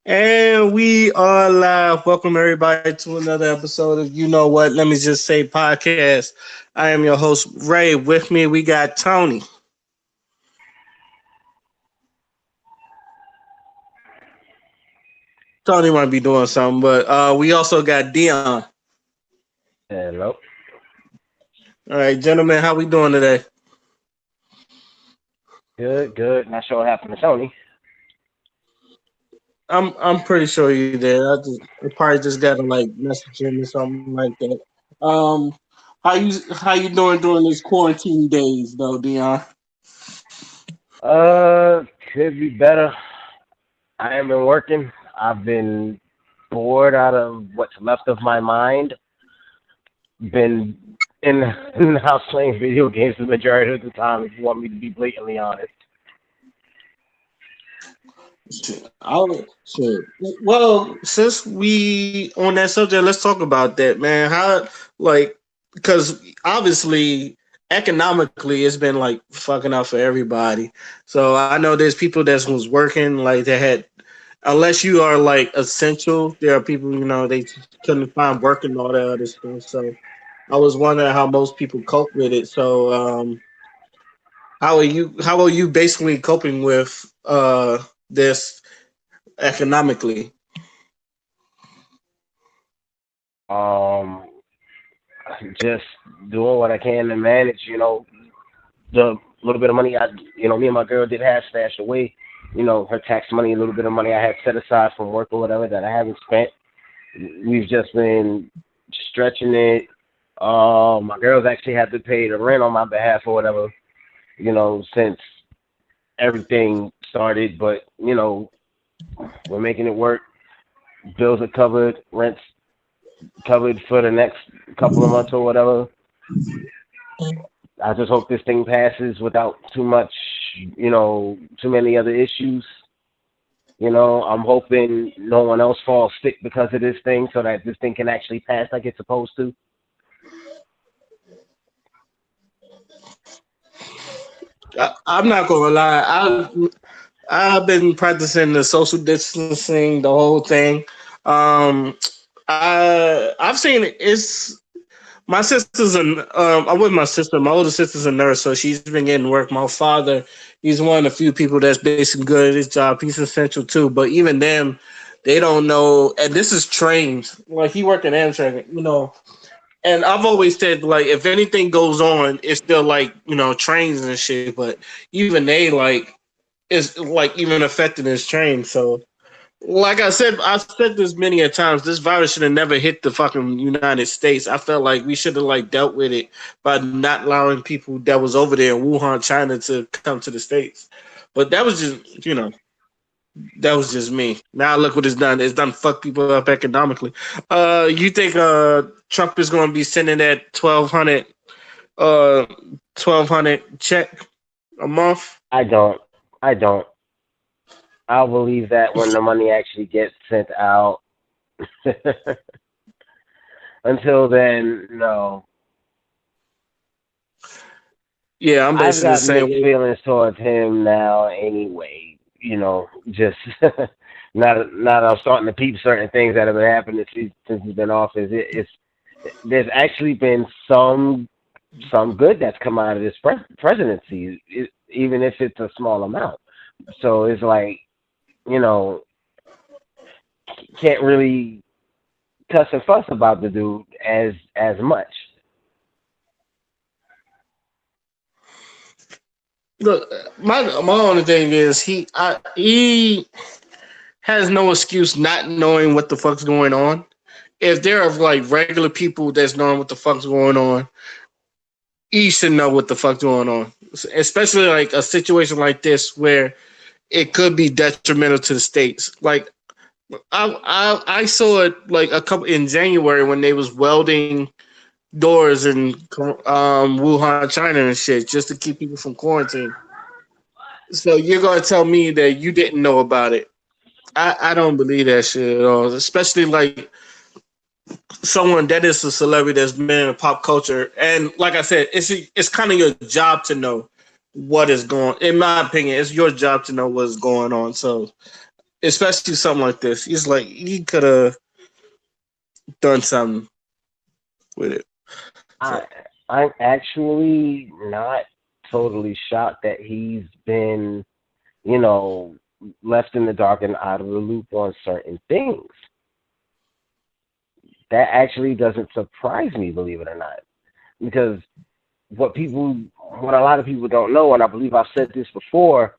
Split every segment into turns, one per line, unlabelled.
And we are live. Welcome everybody to another episode of You Know What? Let me just say podcast. I am your host Ray. With me we got Tony. Tony might be doing something, but we also got Dion.
Hello.
All right, gentlemen, how we doing today?
Good, good. Not sure what happened to Tony.
I'm pretty sure you did. I probably just got to like message him or something like that. Um, how you doing during these quarantine days though, Dion?
Could be better. I haven't been working. I've been bored out of what's left of my mind. Been in the house playing video games the majority of the time, if you want me to be blatantly honest.
Shit. Well, since we on that subject, let's talk about that, man. How like because obviously economically it's been like fucking up for everybody. So I know there's people that was working like they had unless you are like essential, there are people they couldn't find work and all that other stuff. So I was wondering how most people cope with it. So how are you basically coping with this economically?
Um, just doing what I can to manage. The little bit of money me and my girl did have stashed away. Her tax money, a little bit of money I had set aside from work or whatever that I haven't spent. We've just been stretching it. My girls actually had to pay the rent on my behalf or whatever, since everything started. But, we're making it work. Bills are covered, rent's covered for the next couple of months or whatever. I just hope this thing passes without too much, too many other issues. I'm hoping no one else falls sick because of this thing so that this thing can actually pass like it's supposed to.
I'm not gonna lie. I've been practicing the social distancing, the whole thing. Um, I've seen it. It's my sister's an I'm with my sister. My older sister's a nurse, so she's been getting work. My father, he's one of the few people that's basically good at his job. He's essential too, but even them, they don't know. And this is trained. Like he worked in Amtrak. And I've always said like if anything goes on, it's still like trains and shit. But even they like it's like even affecting his train. So like I said, I've said this many a times. This virus should have never hit the fucking United States. I felt like we should have like dealt with it by not allowing people that was over there in Wuhan, China, to come to the states. But that was just that was just me. Now look what it's done. It's done fuck people up economically. You think Trump is going to be sending that uh 1200 check a month?
I don't. I don't. I'll believe that when the money actually gets sent out. Until then, no.
Yeah, I'm
I've
basically the
got
same
mixed
way.
feelings towards him now anyway. Just now that I'm starting to peep certain things that have been happening since he's been off. There's actually been some good that's come out of this presidency, even if it's a small amount. So it's like, you know, can't really cuss and fuss about the dude as much.
Look, my only thing is he has no excuse not knowing what the fuck's going on. If there are like regular people that's knowing what the fuck's going on, he should know what the fuck's going on. Especially like a situation like this where it could be detrimental to the states. Like I saw it like a couple in January when they was welding doors in Wuhan, China and shit, just to keep people from quarantine. So you're gonna tell me that you didn't know about it? I don't believe that shit at all. Especially like someone that is a celebrity that's been in pop culture, and like I said, it's kind of your job to know what is going. In my opinion, it's your job to know what's going on. So especially something like this. He's like he could have done something with it.
I
So
I'm actually not totally shocked that he's been, you know, left in the dark and out of the loop on certain things. That actually doesn't surprise me, believe it or not, because what people, what a lot of people don't know, and I believe I've said this before,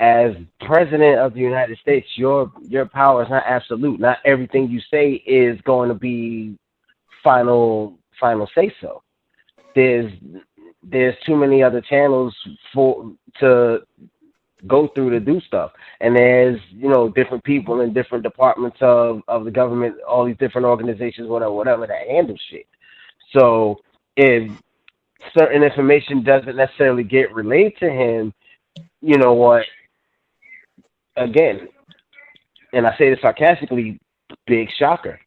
as president of the United States, your power is not absolute. Not everything you say is going to be final say so. There's there's too many other channels for to go through to do stuff. And there's, different people in different departments of the government, all these different organizations, whatever that handle shit. So if certain information doesn't necessarily get relayed to him, you know what, again, and I say this sarcastically, big shocker.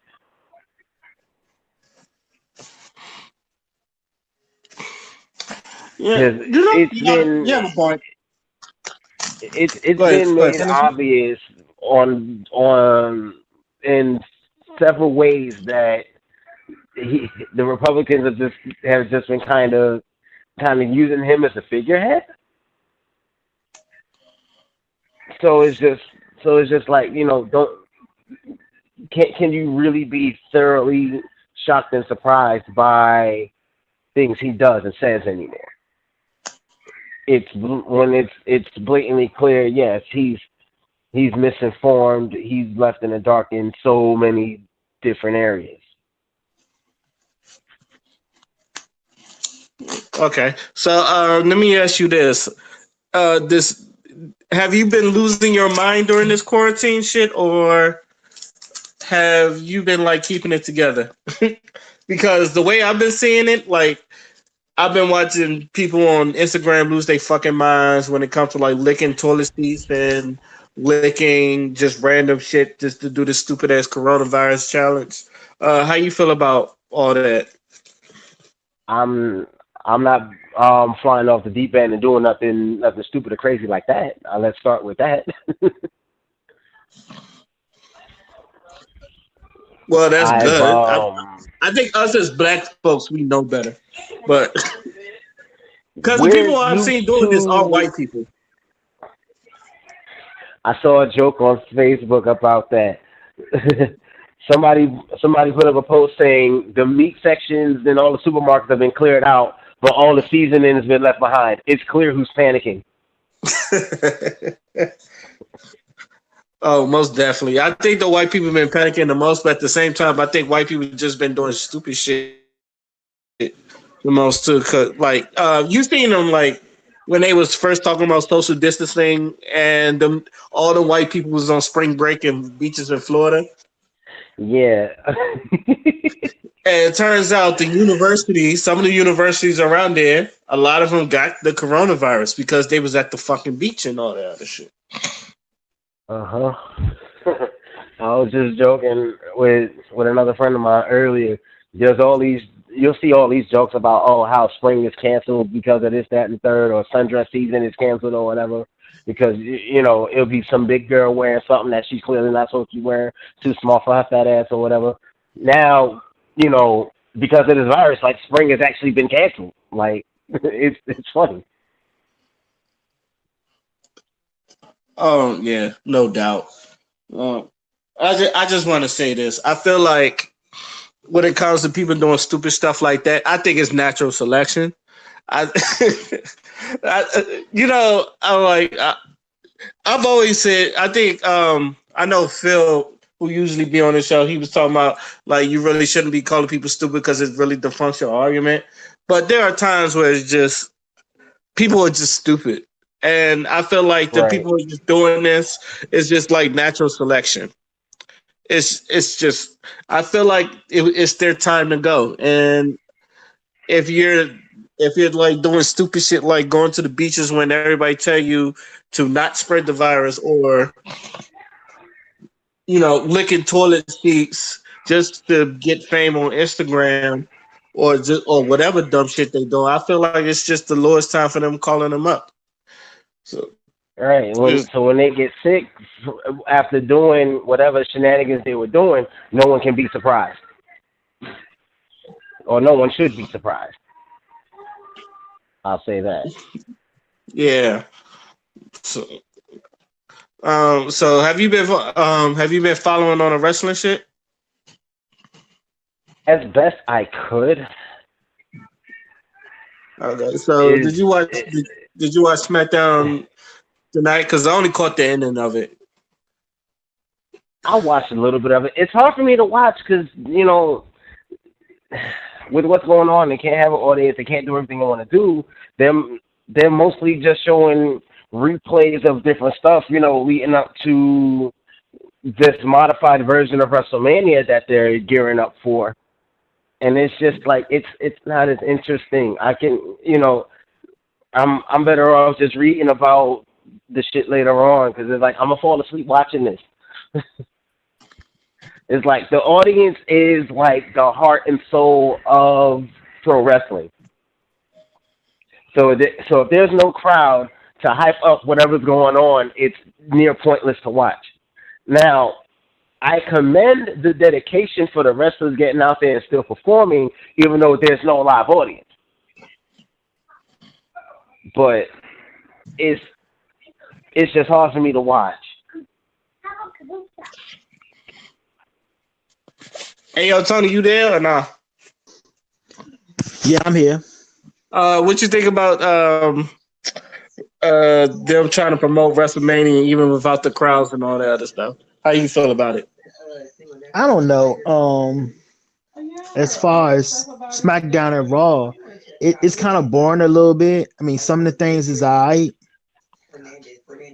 yeah,
Because it's been
you have a point.
it's been
Go ahead,
made
finish.
obvious on in several ways that the Republicans have just been kind of using him as a figurehead. So it's just like, don't can you really be thoroughly shocked and surprised by things he does and says anymore? It's when it's blatantly clear. Yes, he's misinformed. He's left in the dark in so many different areas.
Okay, so let me ask you this: this have you been losing your mind during this quarantine shit, or have you been like keeping it together? Because the way I've been seeing it, like I've been watching people on Instagram lose their fucking minds when it comes to like licking toilet seats and licking just random shit just to do this stupid ass coronavirus challenge. How you feel about all that?
I'm I'm not flying off the deep end and doing nothing stupid or crazy like that. Let's start with that.
Well, that's
I've
good. I think us as black folks we know better, but because the
we're
people I've
used
seen doing this are
to.
white people.
I saw a joke on Facebook about that. somebody put up a post saying the meat sections in all the supermarkets have been cleared out, but all the seasoning has been left behind. It's clear who's panicking.
Oh, most definitely. I think the white people have been panicking the most, but at the same time, I think white people just been doing stupid shit the most too. Cause like you seen them like when they was first talking about social distancing, and all the white people was on spring break in beaches in Florida.
Yeah.
And it turns out some of the universities around there, a lot of them got the coronavirus because they was at the fucking beach and all that other shit.
Uh huh. I was just joking with another friend of mine earlier. There's all these You'll see all these jokes about, oh, how spring is canceled because of this, that, and third, or sundress season is canceled or whatever. Because it'll be some big girl wearing something that she's clearly not supposed to be wearing, too small for her fat ass or whatever. Now, because of this virus, like spring has actually been canceled. Like it's funny.
Oh yeah, no doubt. Uh, I just want to say this. I feel like when it comes to people doing stupid stuff like that, I think it's natural selection. I, I'm like I've always said. I think I know Phil, who usually be on the show. He was talking about like you really shouldn't be calling people stupid because it really defunct your argument. But there are times where it's just people are just stupid, and I feel like the
Right.
people who are just doing this is just like natural selection. It's just I feel like it's their time to go, and if you're if you're like doing stupid shit like going to the beaches when everybody tell you to not spread the virus, or licking toilet seats just to get fame on Instagram, or whatever dumb shit they do, I feel like it's just the lowest time for them calling them up. So
Right.
It's-
So when they get sick after doing whatever shenanigans they were doing, no one can be surprised, or no one should be surprised. I'll say that.
yeah. So, so have you been following on the wrestling shit?
As best I could
Okay. So
is
did you watch SmackDown tonight? Because I only caught the ending of it.
I watched a little bit of it. It's hard for me to watch because with what's going on, they can't have an audience. They can't do everything they want to do. They're mostly just showing replays of different stuff. Leading up to this modified version of WrestleMania that they're gearing up for, and it's just like it's not as interesting. I'm better off just reading about the shit later on because it's like I'm gonna fall asleep watching this. It's like the audience is like the heart and soul of pro wrestling. So if there's no crowd to hype up whatever's going on, it's near pointless to watch. Now, I commend the dedication for the wrestlers getting out there and still performing, even though there's no live audience. But it's it's just hard for me to watch.
Hey, yo, Tony, you there or nah?
Yeah, I'm here.
What you think about them trying to promote WrestleMania even without the crowds and all that other stuff? How you feel about it?
I don't know. As far as SmackDown and Raw, it's kind of boring a little bit. I mean, some of the things is alright,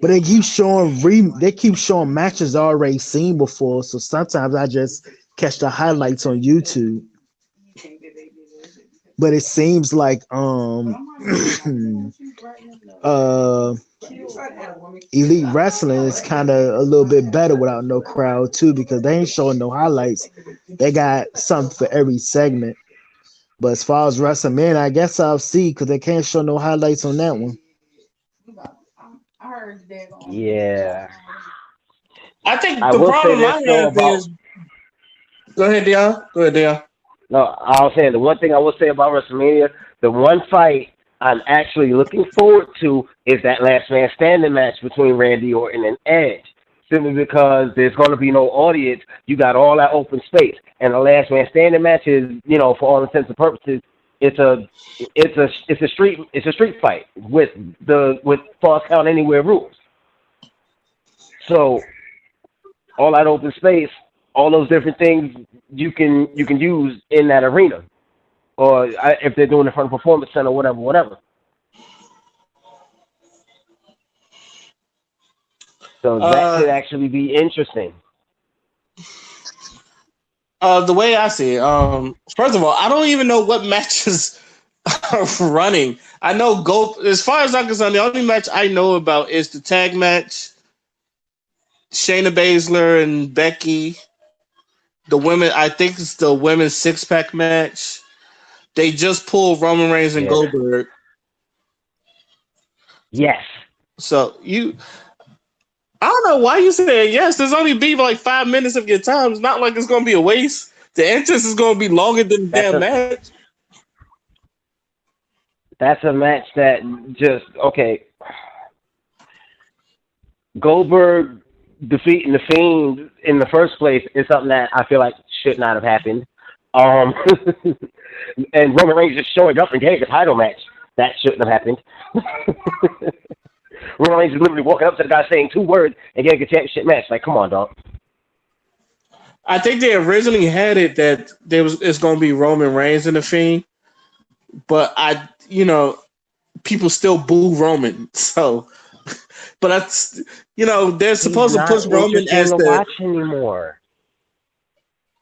but they keep showing matches I already seen before. So sometimes I just catch the highlights on YouTube. But it seems like uh Elite Wrestling is kind of a little bit better without no crowd too because they ain't showing no highlights. They got something for every segment. But as far as WrestleMania, I guess I'll see because they can't show no highlights on that one.
Yeah,
I think
I
the
will say
problem
this
I
though
have
about
is go ahead, Dion. Go ahead, Dion.
no, I was saying the one thing I will say about WrestleMania, the one fight I'm actually looking forward to is that last man standing match between Randy Orton and Edge. Simply because there's going to be no audience, you got all that open space, and the last man standing match is, for all intents and purposes, it's a it's a street fight with false count anywhere rules. So all that open space, all those different things you can use in that arena, or if they're doing it from a performance center, whatever. So that
Uh,
could actually be interesting.
the way I see it, first of all, I don't even know what matches are running. I know go as far as I'm concerned, the only match I know about is the tag match, Shayna Baszler and Becky. The women, I think it's the women's six pack match. They just pulled Roman Reigns and
Yeah.
Goldberg.
Yes.
So I don't know why you saying yes. There's only be like 5 minutes of your time. It's not like it's gonna be a waste. The entrance is gonna be longer than the
That's
damn
a
match.
that's a match that just okay. Goldberg defeating the Fiend in the first place is something that I feel like should not have happened. Um, and Roman Reigns just showing up and getting a title match that shouldn't have happened. Roman Reigns is literally walking up to the guy saying two words and getting a championship match. Like, come on, dog.
I think they originally had it that it's gonna be Roman Reigns and the Fiend, but people still boo Roman. So, but that's they're
He's
supposed to
not
push Roman
interesting
as
to
the.
watch anymore.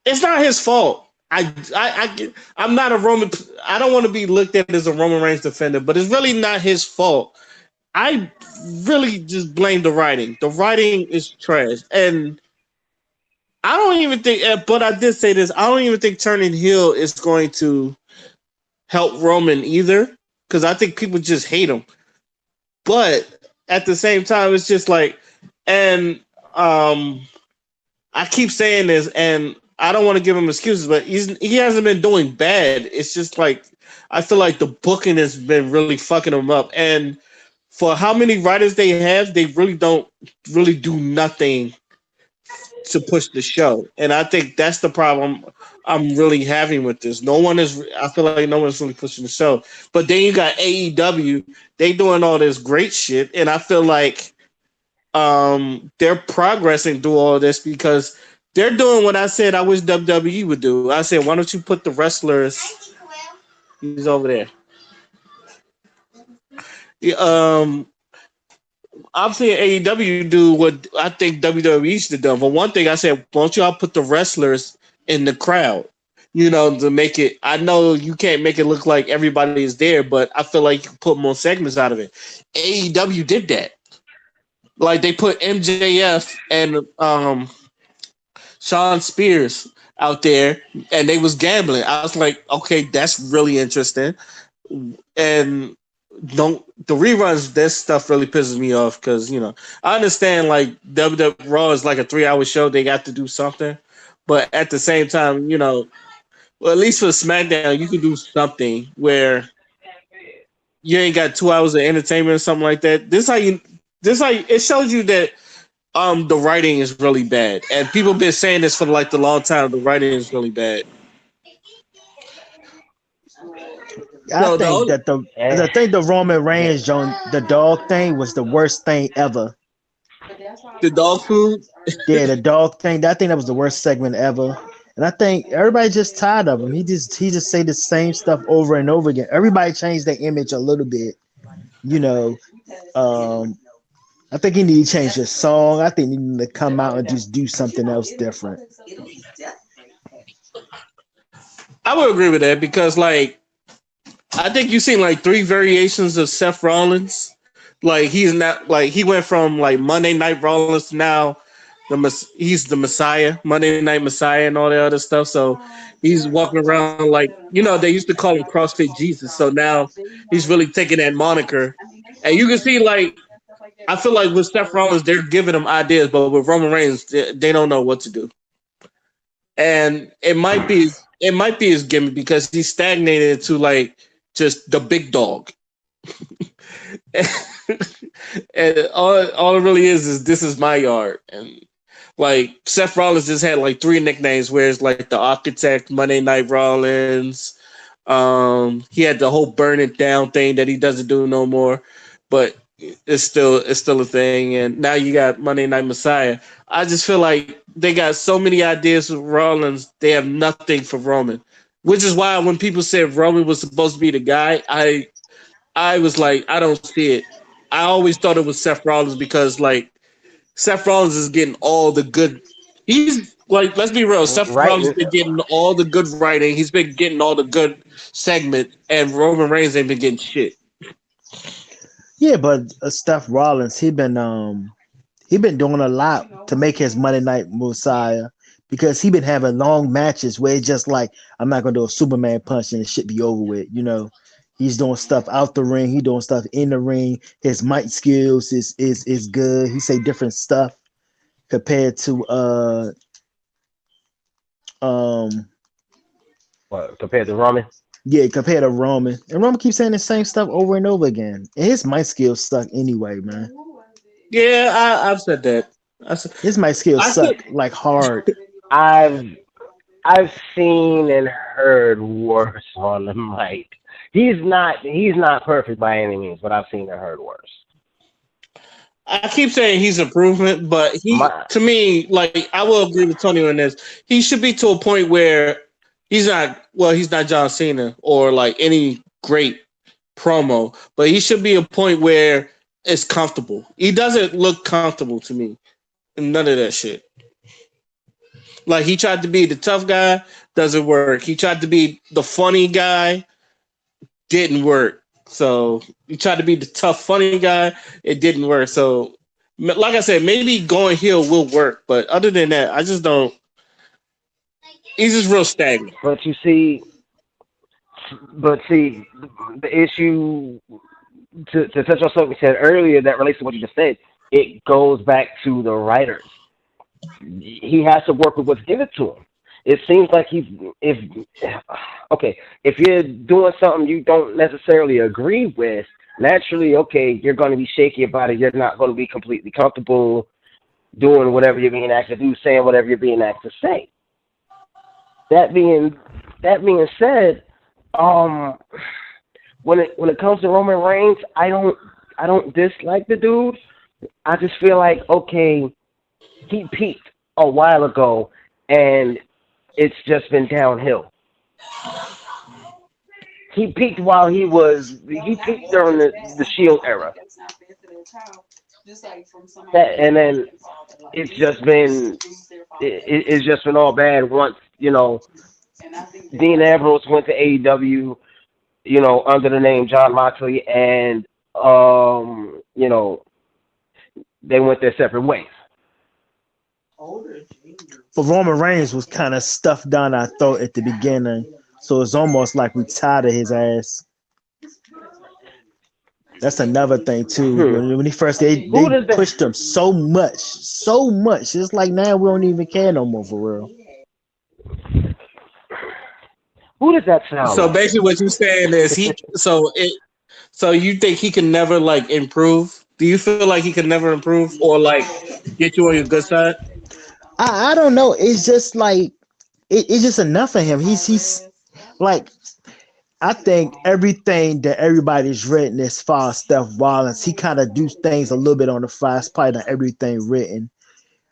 It's not his fault. I'm not a Roman. I don't want to be looked at as a Roman Reigns defender, but it's really not his fault. I really just blame the writing. The writing is trash, and I don't even think. But I did say this. I don't even think turning heel is going to help Roman either, because I think people just hate him. But at the same time, it's just like, and um, I keep saying this, and I don't want to give him excuses, but he hasn't been doing bad. It's just like I feel like the booking has been really fucking him up, and for how many writers they have, they really don't really do nothing to push the show, and I think that's the problem I'm really having with this. No one is. I feel like no one's really pushing the show. But then you got AEW. They doing all this great shit, and I feel like they're progressing through all this because they're doing what I said I wish WWE would do. I said, why don't you put the wrestlers? He's over there. Yeah, I'm seeing AEW do what I think WWE should have done. For one thing, I said, why don't y'all put the wrestlers in the crowd? You know, to make it. I know you can't make it look like everybody is there, but I feel like you can put more segments out of it. AEW did that. Like they put MJF and Sean Spears out there, and they was gambling. I was like, okay, that's really interesting. And don't the reruns, this stuff really pisses me off because I understand like WWE Raw is like a 3 hour show. They got to do something, but at the same time, well, at least for SmackDown, you can do something where you ain't got 2 hours of entertainment or something like that. This how it shows you that the writing is really bad, and people been saying this for like the long time. The writing is really bad.
I
So the
think
only,
that the
And
I think the Roman
yeah,
Reigns John the dog thing was the worst thing ever.
the dog food.
Yeah, the dog thing. I think that was the worst segment ever. And I think everybody just tired of him. He just say the same stuff over and over again. Everybody changed their image a little bit. You know, um, I think he need to change his song. I think he need to come out and just do something else different.
I would agree with that because like I think you've seen like three variations of Seth Rollins. Like he's not like he went from like Monday Night Rollins to now he's the Messiah, Monday Night Messiah, and all that other stuff. So he's walking around like they used to call him CrossFit Jesus. So now he's really taking that moniker, and you can see like I feel like with Seth Rollins they're giving him ideas, but with Roman Reigns they don't know what to do, and it might be his gimmick because he's stagnated to like just the big dog. And all it really is this is my yard. And like Seth Rollins just had like three nicknames where it's like the architect, Monday Night Rollins. He had the whole burn it down thing that he doesn't do no more, but it's still a thing. And now you got Monday Night Messiah. I just feel like they got so many ideas for Rollins, they have nothing for Roman. Which is why when people said Roman was supposed to be the guy, I was like, I don't see it. I always thought it was Seth Rollins because like Seth Rollins is getting all the good. He's like, let's be real. Seth
right.
Rollins been getting all the good writing. He's been getting all the good segment, and Roman Reigns ain't been getting shit.
Yeah, but Steph Rollins, he been doing a lot to make his Monday Night Messiah because he been having long matches where it's just like I'm not gonna do a Superman punch and it should be over with. He's doing stuff out the ring. He doing stuff in the ring. His mic skills is good. He say different stuff compared to um
What compared to Roman?
yeah, compared to Roman. And Roman keeps saying the same stuff over and over again. And his mic skills suck anyway, man.
Yeah, I've said that. I said,
His mic skills
I said
suck like hard.
I've I've seen and heard worse on the mic. He's not perfect by any means, but I've seen and heard worse.
I keep saying he's improvement, but he
My
to me, like I will agree with Tony on this. He should be to a point where he's not John Cena or like any great promo, but he should be a point where it's comfortable. He doesn't look comfortable to me. None of that shit. Like he tried to be the tough guy, doesn't work. He tried to be the funny guy, didn't work. So he tried to be the tough, funny guy, it didn't work. So, like I said, maybe going heel will work, but other than that, I just don't. He's just real stagnant.
but you see, but see, the issue to touch on something you said earlier that relates to what you just said, it goes back to the writers. He has to work with what's given to him. It seems like if okay, if you're doing something you don't necessarily agree with, naturally, okay, you're going to be shaky about it. You're not going to be completely comfortable doing whatever you're being asked to do, saying whatever you're being asked to say. That being said, um, when it comes to Roman Reigns, I don't dislike the dude. I just feel like, okay, he peaked a while ago, and it's just been downhill. He peaked during the Shield era, and then it's just been it's just been all bad once Dean Ambrose went to AEW, under the name John Moxley, and they went their separate ways.
But Roman Reigns was kind of stuffed down our throat at the beginning, so it's almost like we tired of his ass. That's another thing too.
Hmm.
When he first they
Who does that?
pushed him so much, so much. It's like now we don't even care no more for real.
Who does that sound
So
like?
basically, what you're saying is So you think he can never like improve? Do you feel like he can never improve or like get you on your good side?
I don't know. It's just like it's just enough for him. He's like I think everything that everybody's written as far as Steph Rollins, he kind of do things a little bit on the fast, probably not everything written.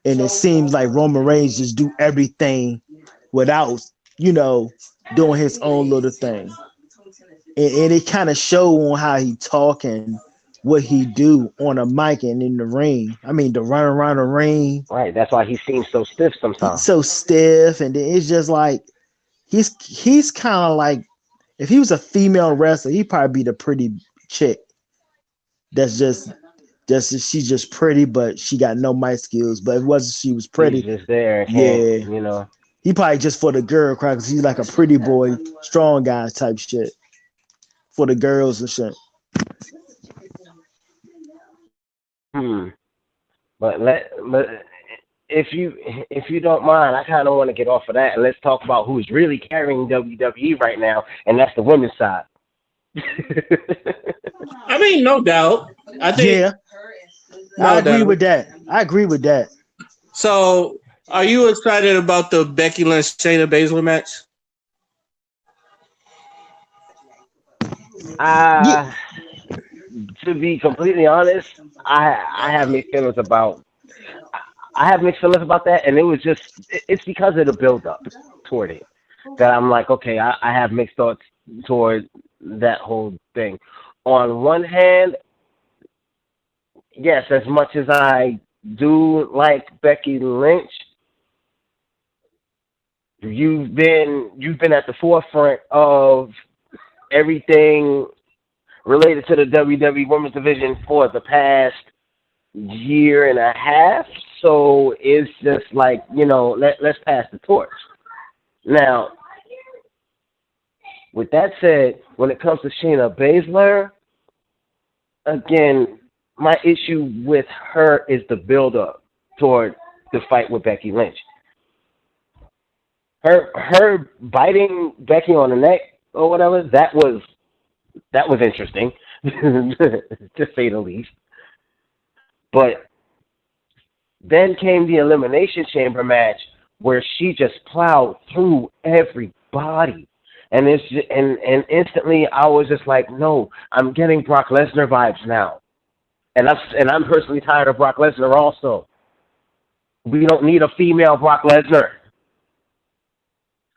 And it seems like Roman Reigns just do everything without, you know, doing his own little thing. And it kind of show on how he talk and what he do on a mic and in the ring. I mean, to run around the ring,
Right. That's why he seems so stiff
he's
sometimes.
so stiff, and then it's just like he's kind of like if he was a female wrestler, he'd probably be the pretty chick. That's just she's just pretty, but she got no mic skills. But it wasn't she was
He's
pretty.
just there and can't,
Yeah,
you know.
he probably just for the girl crowd because he's like a pretty boy, strong guy type shit for the girls and shit.
Hmm. But if you don't mind, I kind of want to get off of that and let's talk about who's really carrying WWE right now, and that's the women's side.
I mean, no doubt. I think
Yeah, I
no
agree
doubt.
with that. I agree with that.
So, are you excited about the Becky Lynch Shayna Baszler match?
Yeah,
uh to be completely honest, I have mixed feelings about I have mixed feelings about that, and it's because of the build up toward it that I'm like, okay, I have mixed thoughts toward that whole thing. On one hand, yes, as much as I do like Becky Lynch, you've been at the forefront of everything related to the WWE Women's Division for the past year and a half. So it's just like, let's pass the torch. Now, with that said, when it comes to Shayna Baszler, again, my issue with her is the build up toward the fight with Becky Lynch. Her biting Becky on the neck or whatever, that was interesting, to say the least. But then came the Elimination Chamber match where she just plowed through everybody. And instantly I was just like, no, I'm getting Brock Lesnar vibes now. And I'm personally tired of Brock Lesnar also. We don't need a female Brock Lesnar.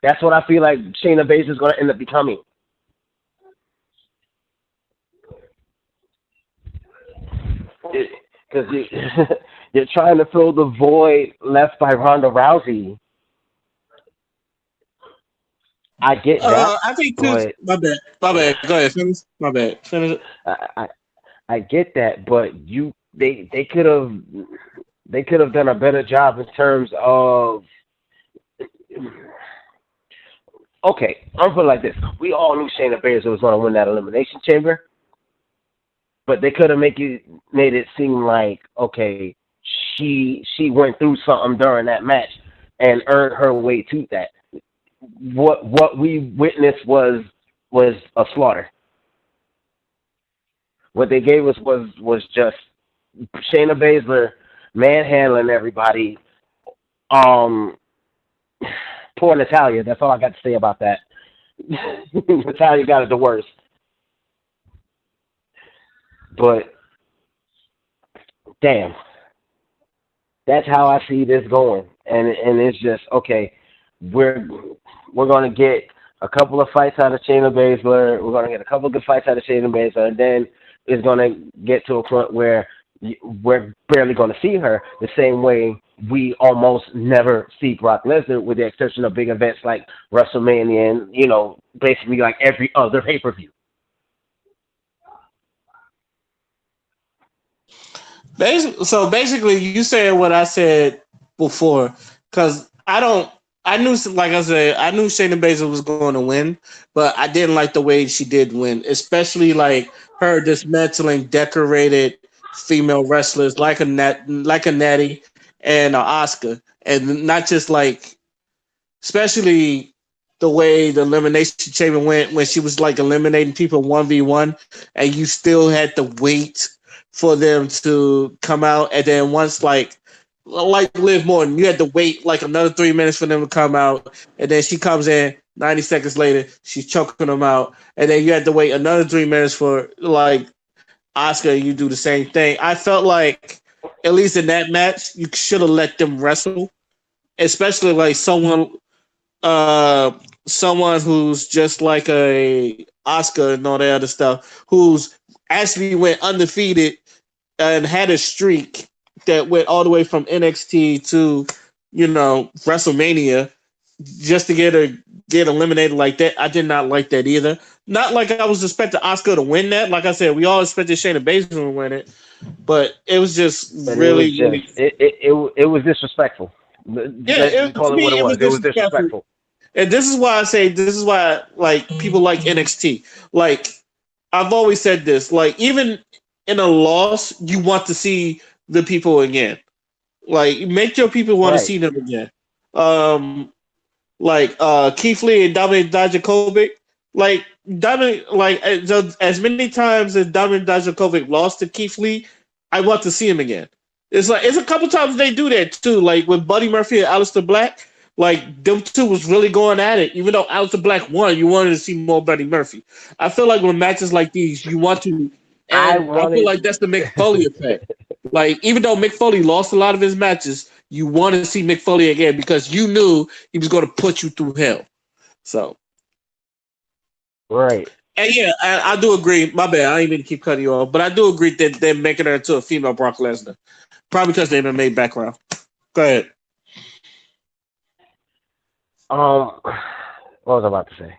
That's what I feel like Shayna Baszler is going to end up becoming. Because you're trying to fill the void left by Ronda Rousey. I get that,
I think too.
but
My bad. My bad. Go ahead. Finish. My bad. Finish it.
I, I I get that, but they could have done a better job in terms of. Okay, I'm put it like this: we all knew Shayna Baszler was going to win that elimination chamber. but they could have made it seem like, okay, she went through something during that match and earned her way to that. What we witnessed was a slaughter. What they gave us was just Shayna Baszler manhandling everybody. Um, Poor Natalia. That's all I got to say about that. Natalia got it the worst. But damn, that's how I see this going. And it's just okay. We're we're gonna get a couple of fights out of Shayna Baszler. We're gonna get a couple of good fights out of Shayna Baszler, and then it's gonna get to a point where we're barely gonna see her the same way we almost never see Brock Lesnar, with the exception of big events like WrestleMania and basically like every other pay per view.
So basically, you said what I said before, because I don't. I knew, like I said, I knew Shayna Baszler was going to win, but I didn't like the way she did win, especially like her dismantling decorated female wrestlers like a Natty and a Oscar, and not just like, especially the way the elimination chamber went when she was like eliminating people 1v1, and you still had to wait for them to come out, and then once like Liv Morton, you had to wait like another 3 minutes for them to come out, and then she comes in 90 seconds later, she's choking them out, and then you had to wait another 3 minutes for like Oscar, and you do the same thing. I felt like at least in that match, you should have let them wrestle, especially like uh someone who's just like a Oscar and all that other stuff, who's actually went undefeated and had a streak that went all the way from NXT to WrestleMania, just to get eliminated like that. I did not like that either. Not like I was expecting Oscar to win that. Like I said, we all expected Shayna Baszler to win it, but it was just
But it was
really,
just
really,
it was disrespectful.
yeah.
Let's just
To
call it what
me,
it
it was
was. It was
disrespectful.
disrespectful.
And this is why I say this is why like people like NXT. Like I've always said this. Like even in a loss, you want to see the people again. Like make your people want to
Right.
see them again. Um, like Keith Lee and Dominic Dijakovic. Like Dominic, like as many times as Dominic Dijakovic lost to Keith Lee, I want to see him again. It's a couple times they do that too. Like with Buddy Murphy and Aleister Black, like them two was really going at it. Even though Aleister Black won, you wanted to see more Buddy Murphy. I feel like when matches like these, you want to,
I
and I feel
wanted.
like that's the Mick Foley effect. Like even though Mick Foley lost a lot of his matches, you want to see Mick Foley again because you knew he was going to put you through hell. So,
Right.
and yeah, I do agree. My bad, I didn't mean to keep cutting you off, but I do agree that they're making her into a female Brock Lesnar, probably because they've been made background. Go ahead.
What was I about to say?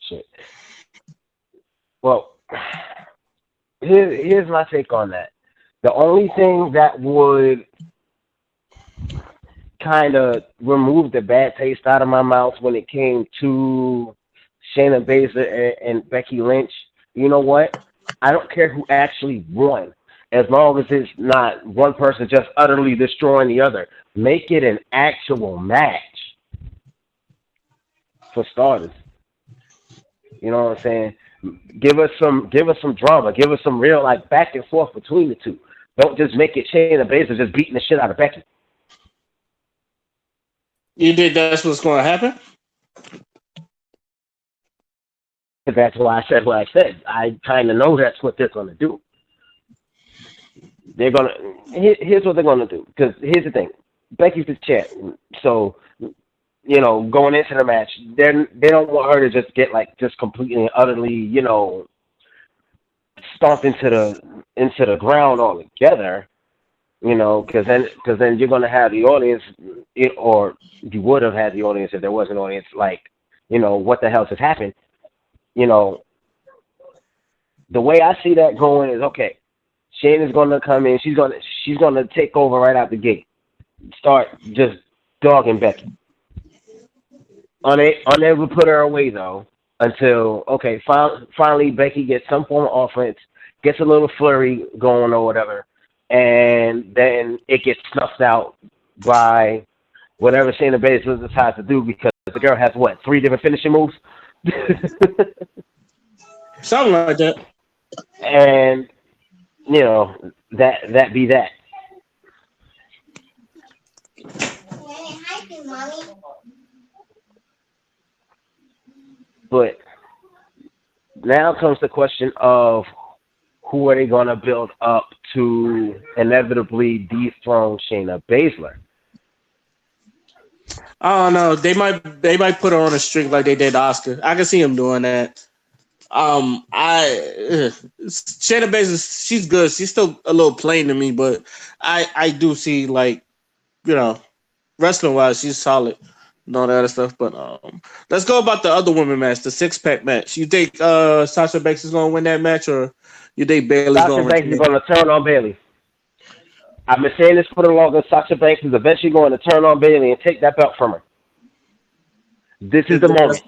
Shit. Well, here's my take on that. The only thing that would kind of remove the bad taste out of my mouth when it came to Shayna Baszler and Becky Lynch, you know what? I don't care who actually won, as long as it's not one person just utterly destroying the other. Make it an actual match, for starters. You know what I'm saying? Give us some drama. Give us some real like back and forth between the two. Don't just make it Shayna Baszler just beating the shit out of Becky.
You think that's what's going to happen?
That's why I said what I said. I kind of know that's what they're gonna do. They're gonna. Here's what they're gonna do. Because here's the thing. Becky's the champ, so going into the match, they don't want her to just get like just completely and utterly, stomped into the ground altogether. Because then you're gonna have the audience, or you would have had the audience if there was an audience. Like, what the hell just happened? The way I see that going is okay. Shayna's gonna come in. She's gonna take over right out the gate. Start just dogging Becky. Unable to put her away though until finally Becky gets some form of offense, gets a little flurry going or whatever, and then it gets snuffed out by whatever Shayna Baszler decides to do because the girl has what, 3 different finishing moves,
Something like that.
and you know that be that. But now comes the question of who are they going to build up to inevitably dethrone Shayna Baszler?
I don't know. They might put her on a streak like they did Oscar. I can see him doing that. Shayna Baszler, she's good. She's still a little plain to me, but I do see like you know wrestling wise, she's solid and all that other stuff. But let's go about the other women match, the 6-pack match. You think Sasha Banks is gonna win that match, or you think Bailey's
Sasha
gonna
Banks is
retain?
going to turn on Bailey. I've been saying this for the longest. Sasha Banks is eventually going to turn on Bailey and take that belt from her. This is the moment.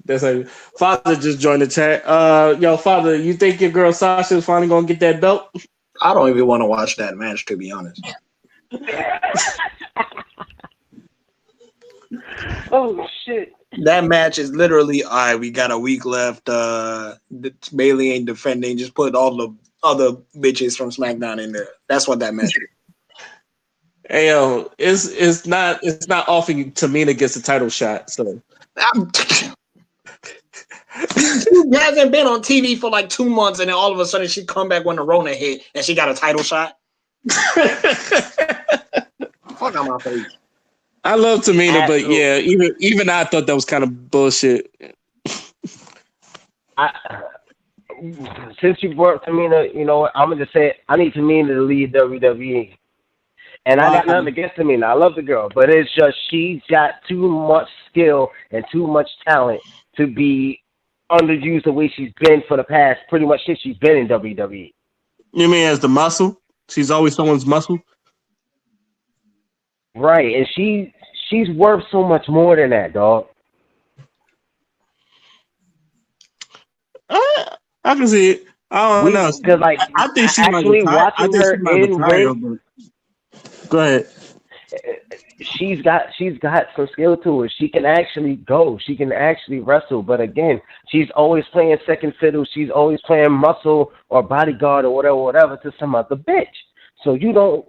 That's like Father just joined the chat. Yo, Father, you think your girl Sasha is finally gonna get that belt?
I don't even want to watch that match, to be honest.
Oh shit!
That match is literally, all right, we got a week left. Bailey ain't defending. Just put all the other bitches from SmackDown in there. That's what that match is.
Hey yo, it's not often Tamina gets a title shot. So
She hasn't been on TV for like 2 months, and then all of a sudden she come back when the Rona hit, and she got a title shot. Fuck on my face.
I love Tamina, but yeah, even I thought that was kind of bullshit.
Since you brought Tamina, you know what? I'm gonna just say it. I need Tamina to lead WWE, and I got nothing against Tamina. I love the girl, but it's just she's got too much skill and too much talent to be underused the way she's been for the past pretty much since she's been in WWE.
You mean as the muscle? She's always someone's muscle.
Right, and she's worth so much more than that, dog.
I can see it. I don't know.
Because like
I think she might
actually
retire. I
watching
think
her
she might
in
retire.
ring,
Go ahead.
she's got some skill to her. She can actually go. She can actually wrestle. But again, she's always playing second fiddle. She's always playing muscle or bodyguard or whatever to some other bitch. So you don't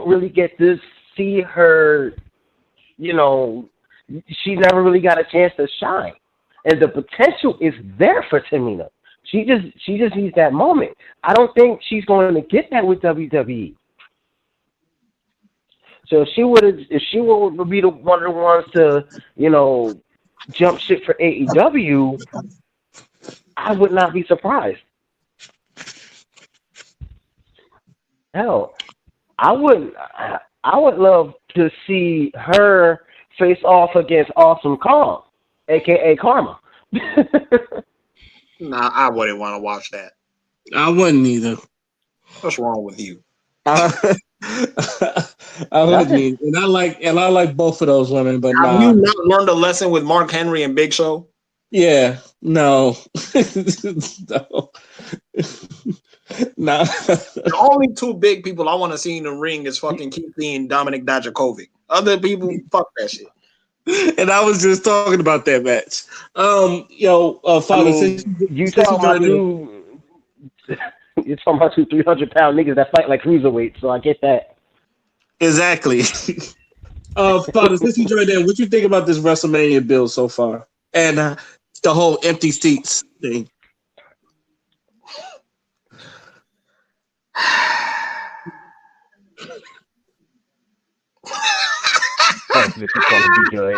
really get to see her. You know, she never really got a chance to shine, and the potential is there for Tamina. She just needs that moment. I don't think she's going to get that with WWE. So if she would be one of the ones to, you know, jump ship for AEW, I would not be surprised. Hell, I would love to see her face off against Awesome Kong, aka Karma.
Nah, I wouldn't want to watch that.
I wouldn't either.
What's wrong with you?
I wouldn't either. And I like both of those women, but
Have
nah.
you not learned a lesson with Mark Henry and Big Show?
Yeah, no. No. Nah.
The only 2 big people I want to see in the ring is fucking Keith Lee and Dominic Dijakovic. Other people, fuck that shit.
And I was just talking about that match. Father, since
you talking about you're talking about 2 300-pound niggas that fight like cruiserweights, so I get that.
Exactly. Father, since you joined in, what you think about this WrestleMania build so far? And the whole empty seats thing.
Oh, this is going to be good.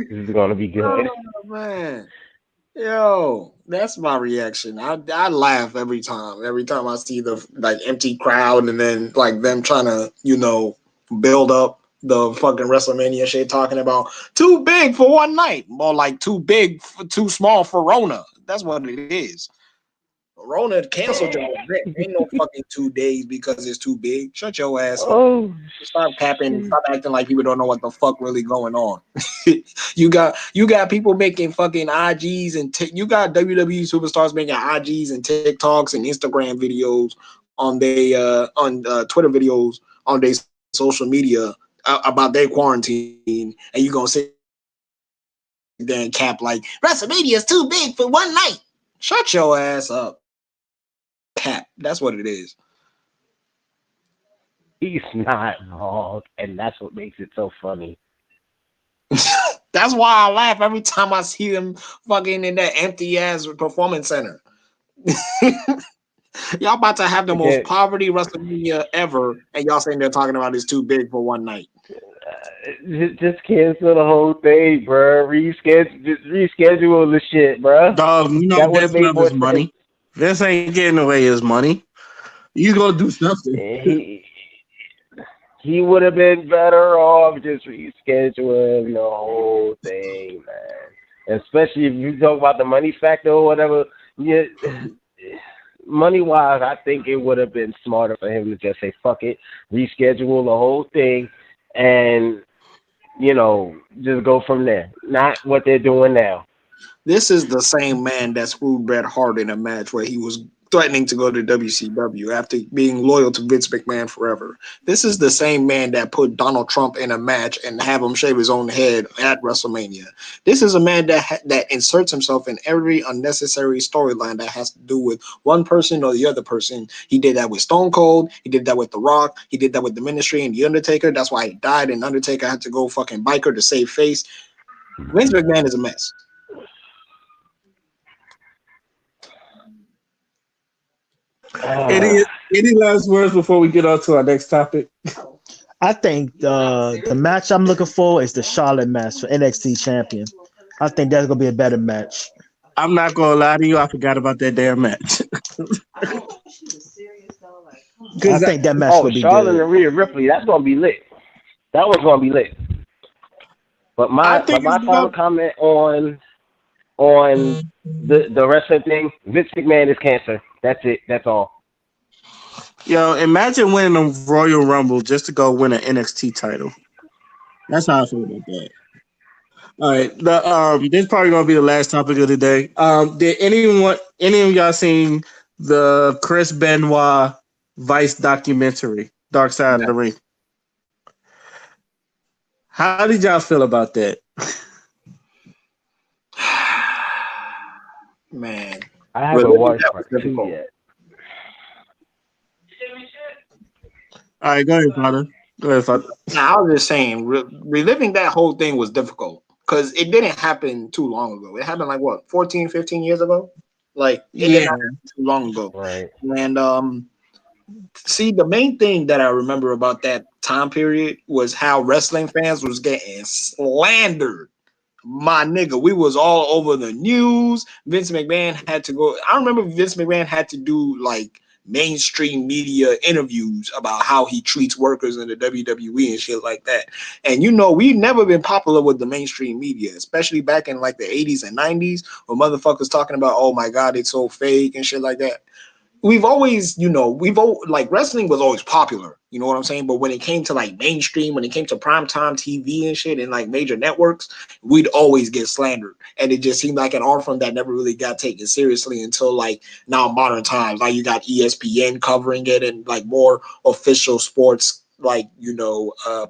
This is going to be good.
Oh, man. Yo, that's my reaction. I laugh every time. Every time I see the like empty crowd and then like them trying to, build up the fucking WrestleMania shit, talking about too big for one night. More like too big, too small for Rona. That's what it is. Rona canceled your event. Ain't no fucking 2 days because it's too big. Shut your ass up.
Oh
Stop capping.
shit.
Stop acting like people don't know what the fuck really going on. you got people making fucking IGs and you got WWE superstars making IGs and TikToks and Instagram videos on they Twitter videos on their social media about their quarantine, and you gonna sit there and cap like WrestleMania is too big for one night. Shut your ass up. Cap. That's what it is.
He's not wrong, and that's what makes it so funny.
That's why I laugh every time I see them fucking in that empty ass performance center. Y'all about to have the most
Again,
poverty WrestleMania ever, and y'all saying they're talking about it's too big for one night.
just cancel the whole thing, bro. Reschedule the shit, bro.
Dog, you know
That would have
Vince
made
love
more
his
sense.
money. Vince ain't getting away his money. You gonna do something.
He he would have been better off just rescheduling the whole thing, man. Especially if you talk about the money factor or whatever. Yeah, money wise, I think it would have been smarter for him to just say fuck it, reschedule the whole thing, and just go from there. Not what they're doing now.
This is the same man that screwed Bret Hart in a match where he was threatening to go to WCW after being loyal to Vince McMahon forever. This is the same man that put Donald Trump in a match and have him shave his own head at WrestleMania. This is a man that inserts himself in every unnecessary storyline that has to do with one person or the other person. He did that with Stone Cold. He did that with The Rock. He did that with the Ministry and the Undertaker. That's why he died, and Undertaker had to go fucking biker to save face. Vince McMahon is a mess.
Any
Uh,
any last words before we get on to our next topic?
I think the match I'm looking for is the Charlotte match for NXT champion. I think that's gonna be a better match.
I'm not gonna lie to you, I forgot about that damn match.
I
Because
think that match
oh,
will be
Charlotte
good.
and Rhea Ripley, that's gonna be lit. That one's gonna be lit. But
I
my
think
but
it's
my final
gonna.
comment on the wrestling thing, Vince McMahon is cancer. That's it. That's all.
Yo, imagine winning a Royal Rumble just to go win an NXT title. That's how I feel about that. All right, this is probably gonna be the last topic of the day. Did any of y'all seen the Chris Benoit Vice documentary, Dark Side of the Ring? How did y'all feel about that?
Man,
I haven't
reliving
watched
that was
part two
difficult.
yet.
All right, go ahead, Father. Go ahead, Father.
Now, I was just saying, reliving that whole thing was difficult because it didn't happen too long ago. It happened like what, 14, 15 years ago? Like it didn't
Yeah,
happen too long ago.
Right.
And see, the main thing that I remember about that time period was how wrestling fans was getting slandered. My nigga, we was all over the news. Vince McMahon had to go. I remember Vince McMahon had to do like mainstream media interviews about how he treats workers in the WWE and shit like that. And we've never been popular with the mainstream media, especially back in like the 80s and 90s, when motherfuckers talking about, oh my god, it's so fake and shit like that. We've always, like wrestling was always popular, you know what I'm saying? But when it came to like mainstream, when it came to primetime TV and shit and like major networks, we'd always get slandered. And it just seemed like an art form that never really got taken seriously until like now modern times. Like you got ESPN covering it and like more official sports like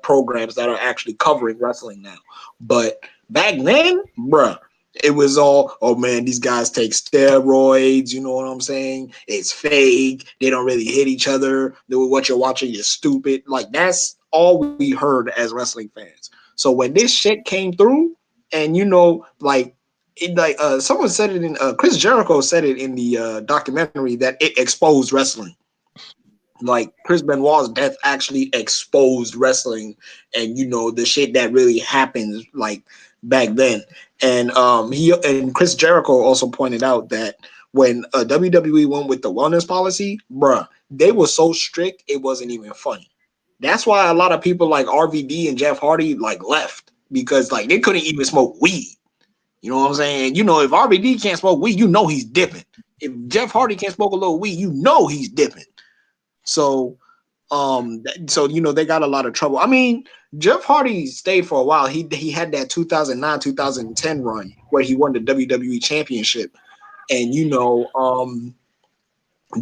programs that are actually covering wrestling now. But back then, bruh, it was all, oh man, these guys take steroids, you know what I'm saying? It's fake. They don't really hit each other. What you're watching is stupid. Like that's all we heard as wrestling fans. So when this shit came through, and like someone said it in Chris Jericho said it in the documentary that it exposed wrestling. Like Chris Benoit's death actually exposed wrestling and the shit that really happens like back then. And Chris Jericho also pointed out that when WWE went with the wellness policy, bruh, they were so strict it wasn't even funny. That's why a lot of people like RVD and Jeff Hardy like left because like they couldn't even smoke weed. You know what I'm saying? If RVD can't smoke weed, he's dipping. If Jeff Hardy can't smoke a little weed, you know he's dipping. So so they got a lot of trouble. I mean, Jeff Hardy stayed for a while. He had that 2009 2010 run where he won the WWE championship, and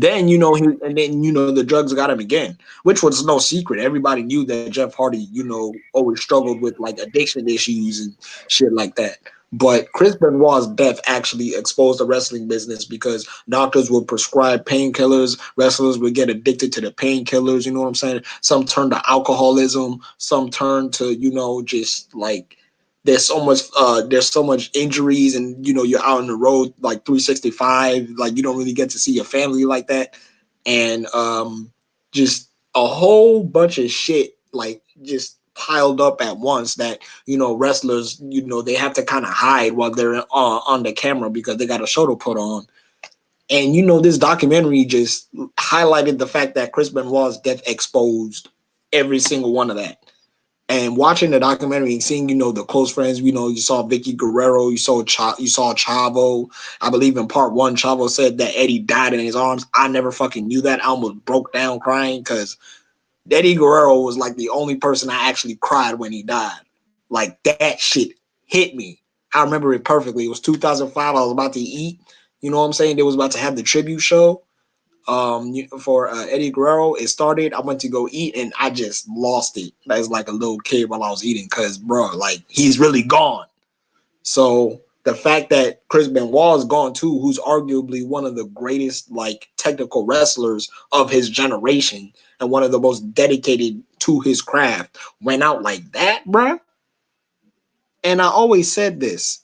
then the drugs got him again, which was no secret. Everybody knew that Jeff Hardy always struggled with like addiction issues and shit like that. But Chris Benoit's death actually exposed the wrestling business because doctors would prescribe painkillers, wrestlers would get addicted to the painkillers. You know what I'm saying? Some turn to alcoholism, some turn to just like there's so much injuries, and you're out on the road like 365, like you don't really get to see your family like that, and just a whole bunch of shit like just piled up at once that wrestlers they have to kind of hide while they're on the camera because they got a show to put on. And this documentary just highlighted the fact that Chris Benoit's death exposed every single one of that. And watching the documentary and seeing, the close friends, you saw Vicky Guerrero, you saw Chavo. I believe in part one, Chavo said that Eddie died in his arms. I never fucking knew that. I almost broke down crying because Eddie Guerrero was like the only person I actually cried when he died. Like that shit hit me. I remember it perfectly. It was 2005. I was about to eat. You know what I'm saying? They was about to have the tribute show for Eddie Guerrero. It started. I went to go eat and I just lost it as like a little kid while I was eating because, bro, like he's really gone. So the fact that Chris Benoit is gone too, who's arguably one of the greatest like technical wrestlers of his generation and one of the most dedicated to his craft, went out like that, bro. And I always said this.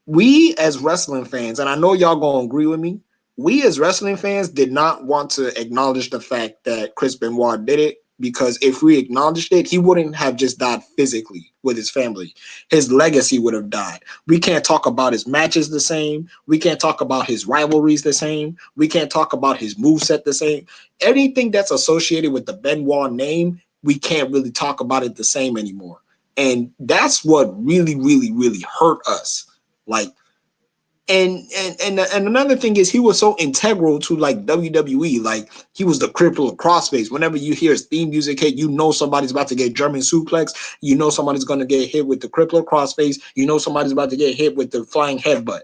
We as wrestling fans, and I know y'all gonna agree with me, we as wrestling fans did not want to acknowledge the fact that Chris Benoit did it, because if we acknowledged it, he wouldn't have just died physically with his family. His legacy would have died. We can't talk about his matches the same. We can't talk about his rivalries the same. We can't talk about his moveset the same. Anything that's associated with the Benoit name, we can't really talk about it the same anymore. And that's what really, really, really hurt us. Like, and another thing is he was so integral to like WWE. Like he was the cripple of crossface. Whenever you hear his theme music hit, somebody's about to get German suplex. Somebody's gonna get hit with the cripple of crossface. Somebody's about to get hit with the flying headbutt.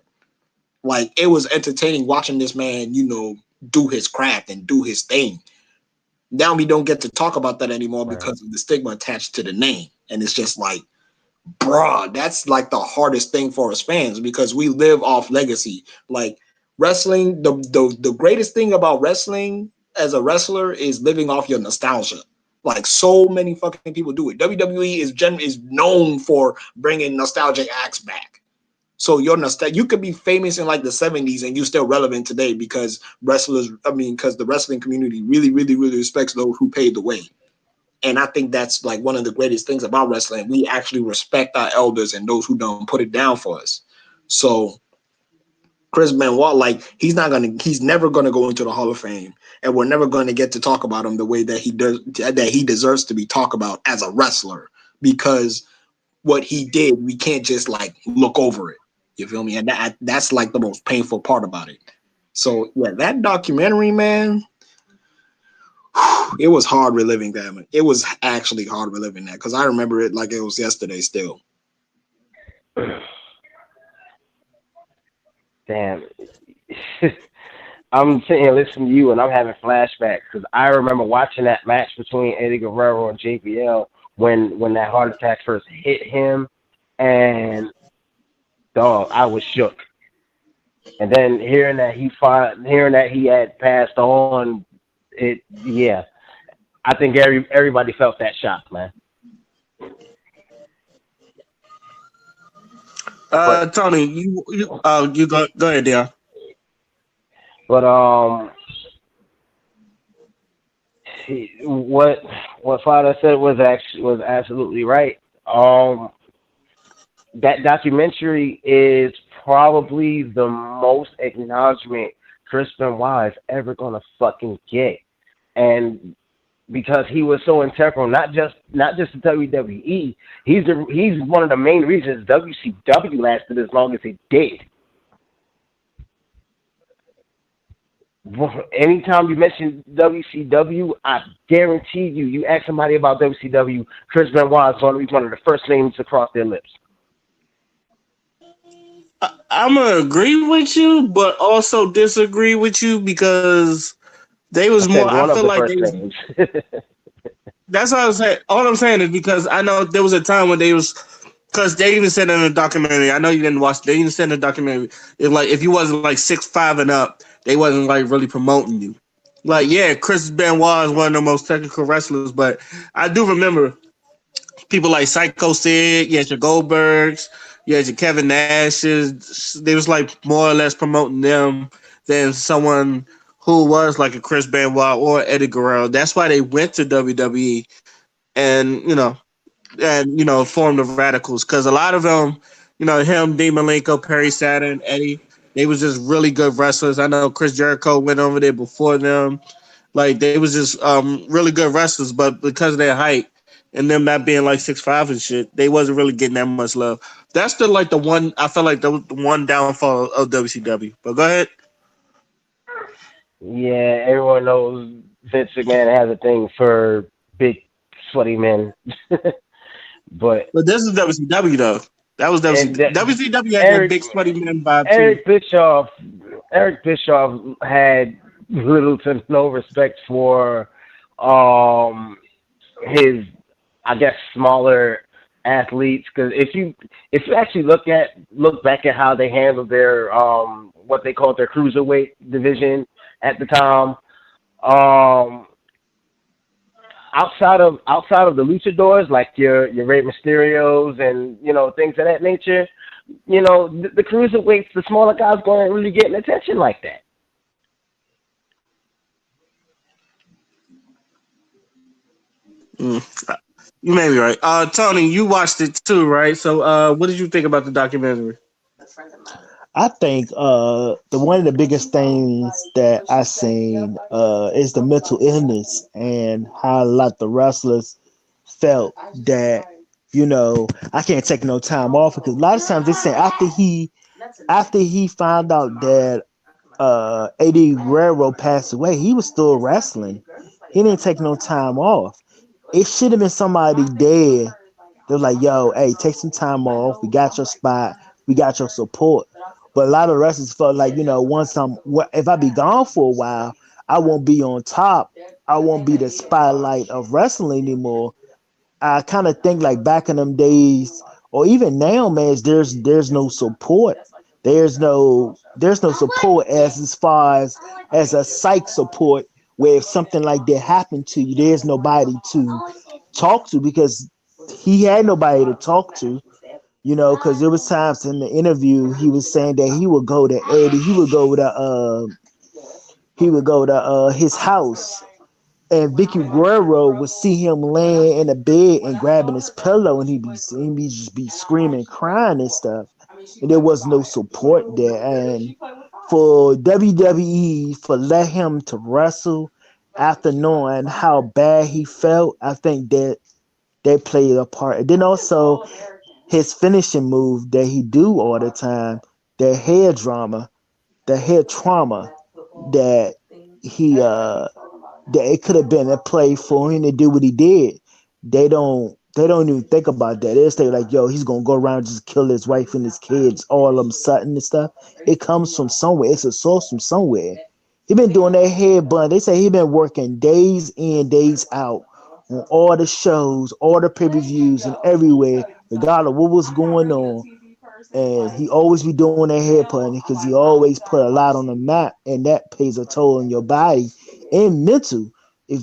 Like it was entertaining watching this man, do his craft and do his thing. Now we don't get to talk about that anymore because of the stigma attached to the name, and it's just like, bruh, that's like the hardest thing for us fans because we live off legacy. Like wrestling, the greatest thing about wrestling as a wrestler is living off your nostalgia. Like so many fucking people do it. WWE is known for bringing nostalgic acts back. So you could be famous in like the 70s and you're still relevant today because because the wrestling community really, really, really respects those who paved the way. And I think that's like one of the greatest things about wrestling. We actually respect our elders and those who don't put it down for us. So Chris Benoit, like he's never gonna go into the Hall of Fame, and we're never gonna get to talk about him the way that he deserves to be talked about as a wrestler, because what he did, we can't just like look over it. You feel me? And that's like the most painful part about it. So yeah, that documentary, man, it was hard reliving that. It was actually hard reliving that because I remember it like it was yesterday still.
Damn. I'm sitting here listening to you and I'm having flashbacks because I remember watching that match between Eddie Guerrero and JBL when that heart attack first hit him, and dog, I was shook. And then hearing that he had passed on, I think everybody felt that shock, man.
Tony, you go ahead, Dion.
But what Father said was absolutely right. That documentary is probably the most acknowledgement Chris Benoit is ever gonna fucking get, and because he was so integral, not just to WWE, he's one of the main reasons WCW lasted as long as it did. Anytime you mention WCW, I guarantee you, you ask somebody about WCW, Chris Benoit is going to be one of the first names to cross their lips.
I'm gonna agree with you, but also disagree with you because they
I
was more.
said
I
one of
feel
the
like
first
they was.
names.
That's what I was saying. All I'm saying is because I know there was a time when they was, because they even said in the documentary. I know you didn't watch. They even said in the documentary, if you wasn't like 6'5" and up, they wasn't like really promoting you. Like, yeah, Chris Benoit is one of the most technical wrestlers, but I do remember people like Psycho Sid, you had your Goldbergs, you had your Kevin Nashes. They was like more or less promoting them than someone who was like a Chris Benoit or Eddie Guerrero. That's why they went to WWE and formed the Radicals, because a lot of them, him, Dean Malenko, Perry Saturn, Eddie, they was just really good wrestlers. I know Chris Jericho went over there before them. Like, they was just really good wrestlers, but because of their height and them not being like 6'5" and shit, they wasn't really getting that much love. That's the one I felt like the one downfall of WCW. But go ahead.
Yeah, everyone knows Vince McMahon has a thing for big, sweaty men. But
But this is WCW though. That was
and
WCW. WCW had that
Eric
big sweaty man vibe too.
Eric Bischoff Eric Bischoff had little to no respect for um his, I guess, smaller athletes, because if you actually look back at how they handled their what they called their cruiserweight division at the time, um outside of the luchadors, like your Rey Mysterios and things of that nature, the cruiserweights, the smaller guys, weren't really getting attention like that.
Mm, you may be right. Tony, you watched it too, right? So, what did you think about the documentary?
I think the one of the biggest things that I seen is the mental illness and how a lot of the wrestlers felt that I can't take no time off, because a lot of times they say after he found out that Eddie Guerrero passed away, he was still wrestling. He didn't take no time off. It should have been somebody dead. They're like, yo, hey, take some time off. We got your spot. We got your support. But a lot of wrestlers felt like, if I be gone for a while, I won't be on top. I won't be the spotlight of wrestling anymore. I kind of think like back in them days, or even now, man, there's no support. There's no support as far as a psych support, where if something like that happened to you, there's nobody to talk to, because he had nobody to talk to. Because there was times in the interview he was saying that he would go to Eddie, he would go to his house, and Vicky Guerrero would see him laying in a bed and grabbing his pillow, and he'd just be screaming, crying and stuff. And there was no support there. And for WWE, for let him to wrestle after knowing how bad he felt, I think that they played a part. And then also his finishing move that he do all the time, the head drama, the head trauma that he that it could have been a play for him to do what he did. They don't even think about that. They say like, yo, he's gonna go around and just kill his wife and his kids all of a sudden and stuff. It comes from somewhere. It's a source from somewhere. He been doing that head bun. They say he been working days in, days out on all the shows, all the pay-per-views and everywhere, regardless of what was going on. And he always be doing that head putting, because he always put a lot on the map, and that pays a toll on your body and mental. If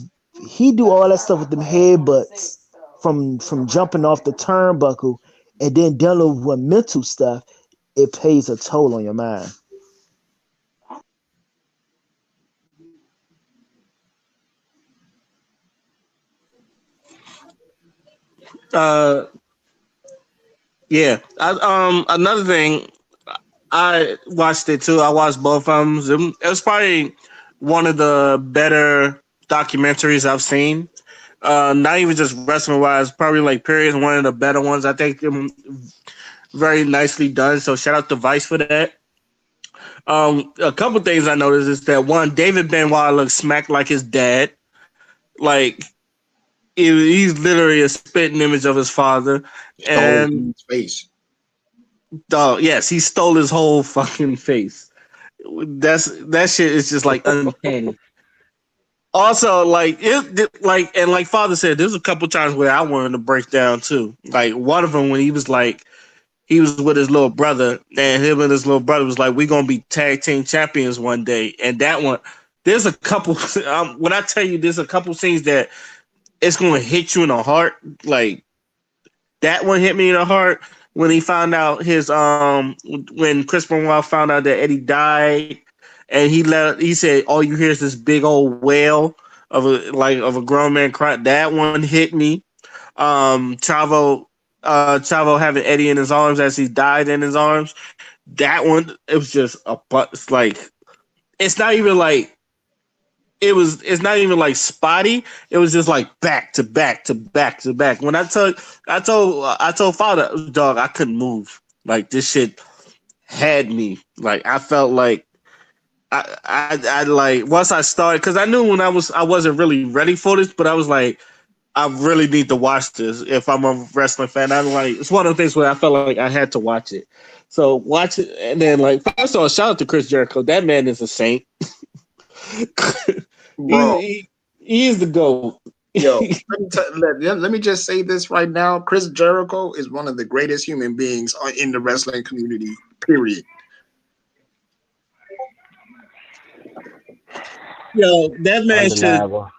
he do all that stuff with them headbutts, from jumping off the turnbuckle and then dealing with mental stuff, it pays a toll on your mind.
Uh, yeah. Another thing, I watched it too. I watched both of them. It was probably one of the better documentaries I've seen. Not even just wrestling wise, probably like period one of the better ones. I think very nicely done. So shout out to Vice for that. A couple things I noticed is that one, David Benoit looks smack like his dad. Like he's literally a spitting image of his father.
Stole
And
his face.
yes, he stole his whole fucking face. That shit is just like uncanny. Also, like Father said, there's a couple times where I wanted to break down too. Like one of them when he was like he was with his little brother, and him and his little brother was like, "We're gonna be tag team champions one day." And that one, there's a couple. When I tell you, there's a couple scenes that it's gonna hit you in the heart. Like that one hit me in the heart when he found out when Chris Benoit found out that Eddie died, and he said all you hear is this big old wail of a grown man crying. That one hit me. Chavo having Eddie in his arms as he died in his arms. That one, it was just it's like it's not even like it's not even like spotty. It was just like back to back to back to back. When I told Father, dog, I couldn't move. Like this shit had me. Like I felt like I like once I started because I knew when I wasn't really ready for this, but I was like I really need to watch this if I'm a wrestling fan. I'm like it's one of the things where I felt like I had to watch it. So watch it and then like first of all, shout out to Chris Jericho. That man is a saint.
Bro.
He is the GOAT.
Yo, let me just say this right now. Chris Jericho is one of the greatest human beings in the wrestling community, period.
Yo,
Undeniable.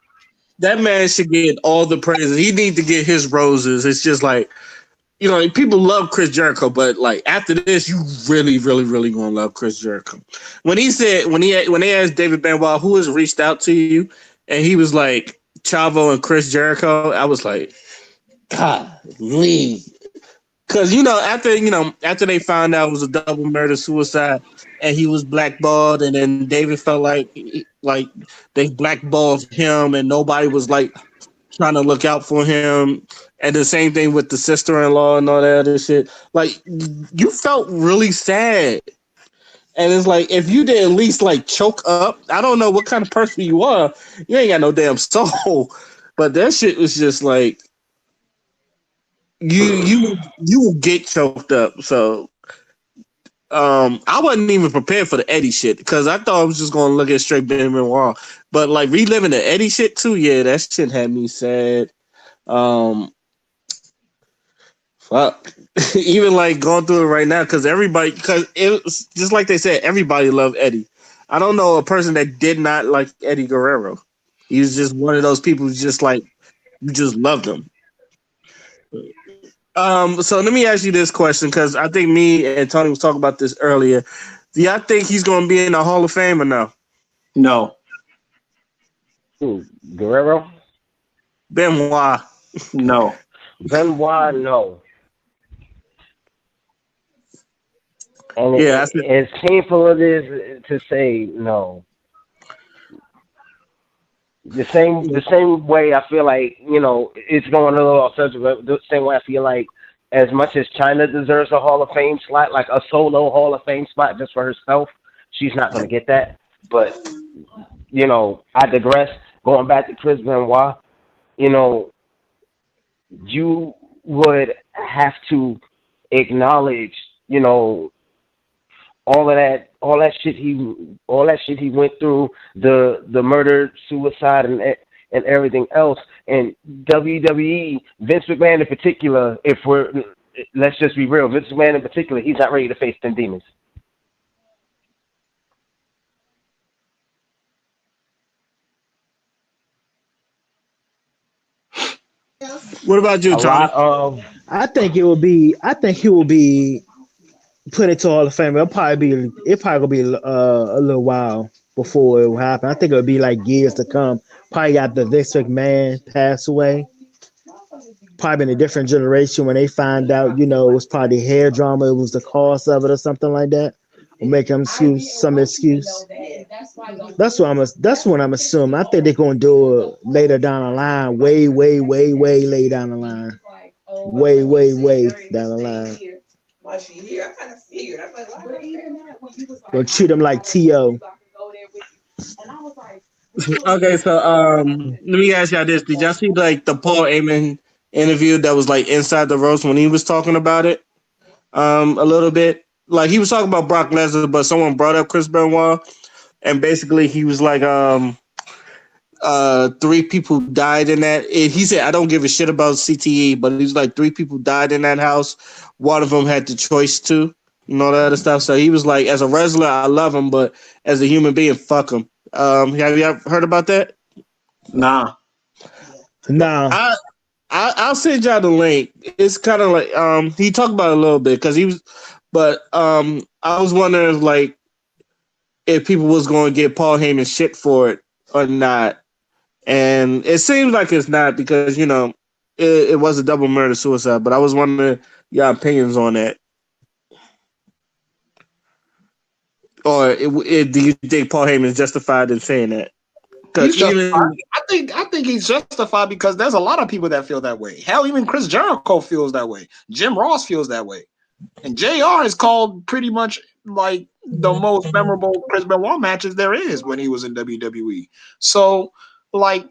that man should get all the praises. He need to get his roses. It's just like people love Chris Jericho, but like after this, you really, really, really gonna love Chris Jericho. When they asked David Benoit who has reached out to you, and he was like Chavo and Chris Jericho, I was like, God, Lee, because after they found out it was a double murder suicide, and he was blackballed, and then David felt like they blackballed him, and nobody was like trying to look out for him. And the same thing with the sister-in-law and all that other shit. Like, you felt really sad. And it's like, if you did at least like choke up, I don't know what kind of person you are. You ain't got no damn soul. But that shit was just like, you will get choked up. So, I wasn't even prepared for the Eddie shit because I thought I was just going to look at straight Ben Benoit. But like reliving the Eddie shit too, yeah, that shit had me sad. Fuck. Even like going through it right now because it was just like they said, everybody loved Eddie. I don't know a person that did not like Eddie Guerrero. He was just one of those people who's just like you just loved him. So let me ask you this question because I think me and Tony was talking about this earlier. Do y'all think he's going to be in the Hall of Fame or no?
No.
Guerrero?
Benoit.
No.
Benoit, no. And
Yeah,
as painful it is to say no. The same way I feel like, it's going a little off subject, but the same way I feel like as much as China deserves a Hall of Fame slot, like a solo Hall of Fame spot just for herself, she's not going to get that. But, I digress. Going back to Chris Benoit, you would have to acknowledge, all that shit he went through, the murder, suicide, and everything else. And WWE, Vince McMahon in particular, let's just be real, Vince McMahon in particular, he's not ready to face them demons.
What about you,
A
Tony?
lot of
I think he will be put into Hall of Fame. It probably gonna be a little while before it will happen. I think it'll be like years to come. Probably after Vince McMahon passed away. Probably in a different generation when they find out, it was probably hair drama, it was the cause of it or something like that. Or make some excuse. That's what I'm assuming. I think they're gonna do it later down the line, way later down the line. Way down the line. Gonna treat him like T.O.
Okay, so let me ask y'all this: did y'all see like the Paul Heyman interview that was like inside the roast when he was talking about it? A little bit. Like he was talking about Brock Lesnar, but someone brought up Chris Benoit, and basically he was like, three people died in that. He said, I don't give a shit about CTE, but he's like, three people died in that house. One of them had the choice to, and all that other stuff. So he was like, as a wrestler, I love him, but as a human being, fuck him. Have you ever heard about that?
Nah.
Nah,
I, I'll send y'all the link. It's kind of like he talked about it a little bit because he was, but I was wondering if people was going to get Paul Heyman shit for it or not. And it seems like it's not because, it was a double murder suicide. But I was wondering your opinions on that. Or do you think Paul Heyman is justified in saying that? Because
He's justified.
even
I think he's justified because there's a lot of people that feel that way. Hell, even Chris Jericho feels that way. Jim Ross feels that way. And JR is called pretty much like the most memorable Chris Benoit matches there is when he was in WWE. So, like,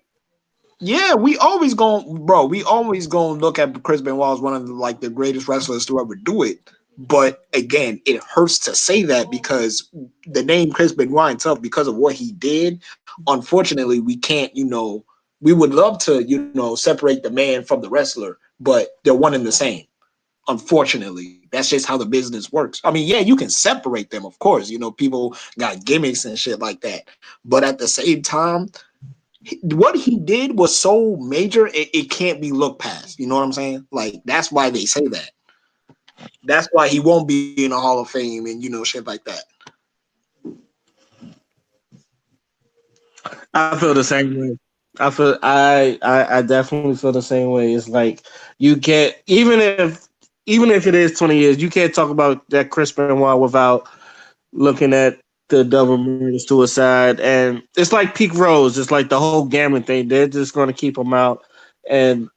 yeah, we always gonna look at Chris Benoit as one of the greatest wrestlers to ever do it. But again, it hurts to say that because the name Chris Benoit itself, because of what he did, unfortunately, we can't, we would love to, separate the man from the wrestler, but they're one and the same. Unfortunately, that's just how the business works. I mean, yeah, you can separate them, of course. People got gimmicks and shit like that. But at the same time, what he did was so major, it can't be looked past. You know what I'm saying? Like, that's why they say that. That's why he won't be in the Hall of Fame and, shit like that.
I feel the same way. I definitely feel the same way. It's like you can't even if it is 20 years, you can't talk about that Chris Benoit without looking at the double murder suicide, and it's like Peak Rose. It's like the whole gambling thing. They're just going to keep him out, and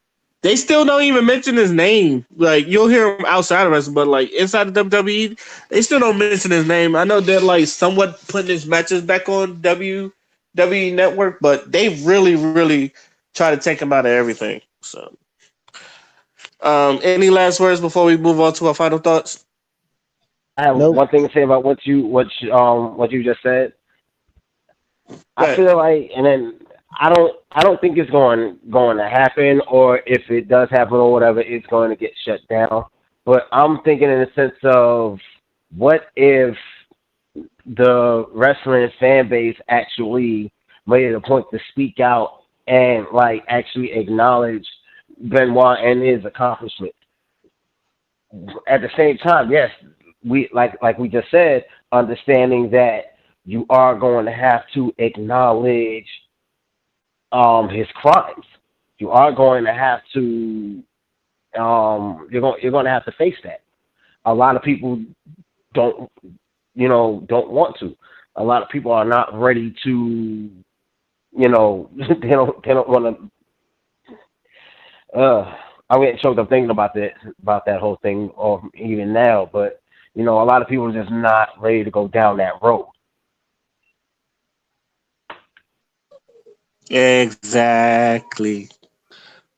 they still don't even mention his name. Like you'll hear him outside of us, but like inside the WWE, they still don't mention his name. I know they're like somewhat putting his matches back on WWE Network, but they really, really try to take him out of everything. So, any last words before we move on to our final thoughts?
I have
nope.
one thing to say about what you just said. I
But
feel like, and then I don't think it's going to happen, or if it does happen or whatever, it's going to get shut down. But I'm thinking in the sense of, what if the wrestling fan base actually made it a point to speak out and like actually acknowledge Benoit and his accomplishments? At the same time, yes, we like we just said, understanding that you are going to have to acknowledge his crimes. You are going to have to you're going to have to face that. A lot of people don't don't want to. A lot of people are not ready to, they don't want to. I'm getting choked up thinking about that whole thing, or even now. But a lot of people are just not ready to go down that road.
exactly.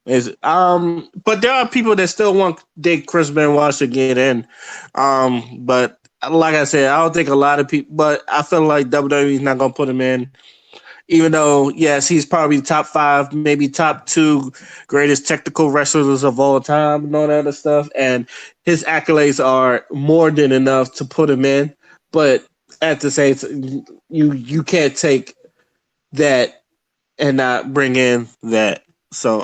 But there are people that still want Dick Chris Benoit to get in. But like I said, I don't think a lot of people. But I feel like WWE is not gonna put him in, even though yes, he's probably top five, maybe top two greatest technical wrestlers of all time, and all that other stuff. And his accolades are more than enough to put him in. But at the same time, you can't take that and not bring in that. So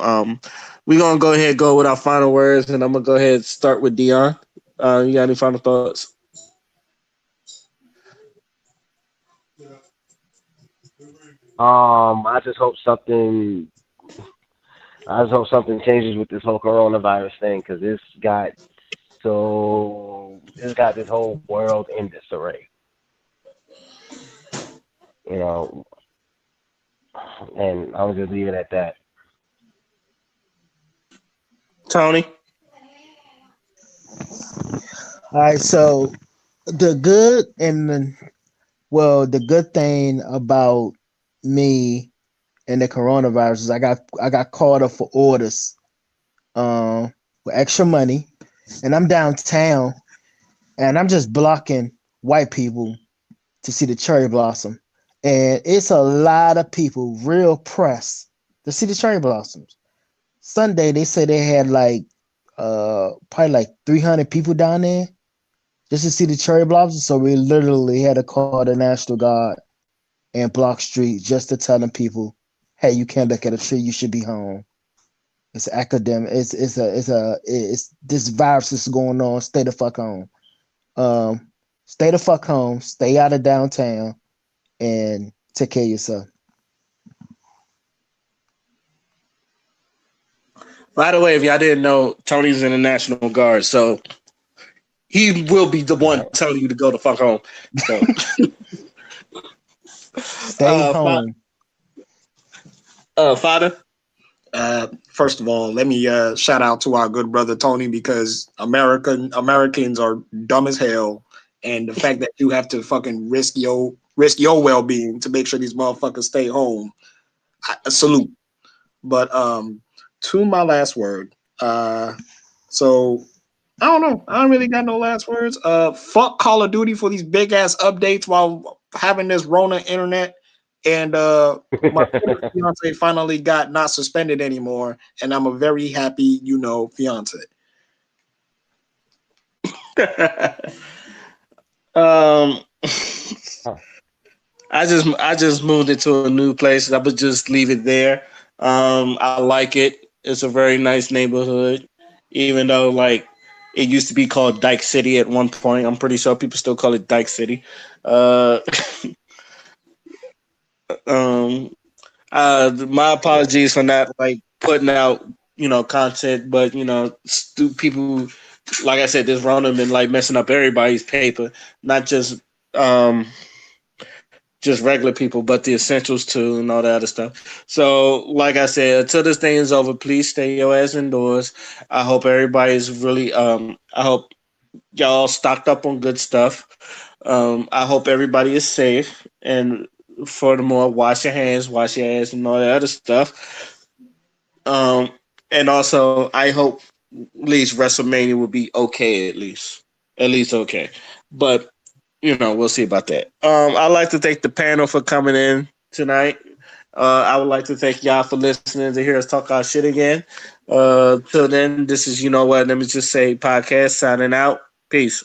we're gonna go ahead and go with our final words, and I'm gonna go ahead and start with Dion. You got any final thoughts?
I just hope something. I just hope something changes with this whole coronavirus thing, because it's got this whole world in disarray. You know, and I'll just leave it at that.
Tony.
All right, so the good and the good thing about me and the coronavirus is I got called up for orders with extra money, and I'm downtown, and I'm just blocking white people to see the cherry blossom, and it's a lot of people real pressed to see the cherry blossoms. Sunday they say they had like probably like 300 people down there just to see the cherry blossoms. So we literally had to call the National Guard and block street just to tell them people, hey, you can't look at a tree, you should be home. It's academic. It's this virus is going on. Stay the fuck home. Um, stay the fuck home. Stay out of downtown and take care of yourself.
By the way, if y'all didn't know, Tony's in the National Guard, so he will be the
All
one
right.
telling you to go the fuck home. So,
Stay home.
father.
First of all, let me shout out to our good brother Tony because Americans are dumb as hell, and the fact that you have to fucking risk your well being to make sure these motherfuckers stay home, I salute. But to my last word, so I don't know. I don't really got no last words. Fuck Call of Duty for these big ass updates while having this Rona internet. And my fiance finally got not suspended anymore, and I'm a very happy, fiance.
um,
Huh.
I just moved into a new place. I would just leave it there. I like it. It's a very nice neighborhood, even though like it used to be called Dyke City at one point. I'm pretty sure people still call it Dyke City. Uh, um, my apologies for not like putting out content, but people like I said, this Rona been like messing up everybody's paper, not um just regular people, but the essentials too, and all that other stuff. So, like I said, until this thing is over, please stay your ass indoors. I hope everybody's really. I hope y'all stocked up on good stuff. I hope everybody is safe, and furthermore, wash your hands, wash your ass, and all that other stuff. Um, and also, I hope at least WrestleMania will be okay, at least okay. But we'll see about that. I'd like to thank the panel for coming in tonight. I would like to thank y'all for listening to hear us talk our shit again. Till then, this is you know what. Let me just say, podcast signing out. Peace.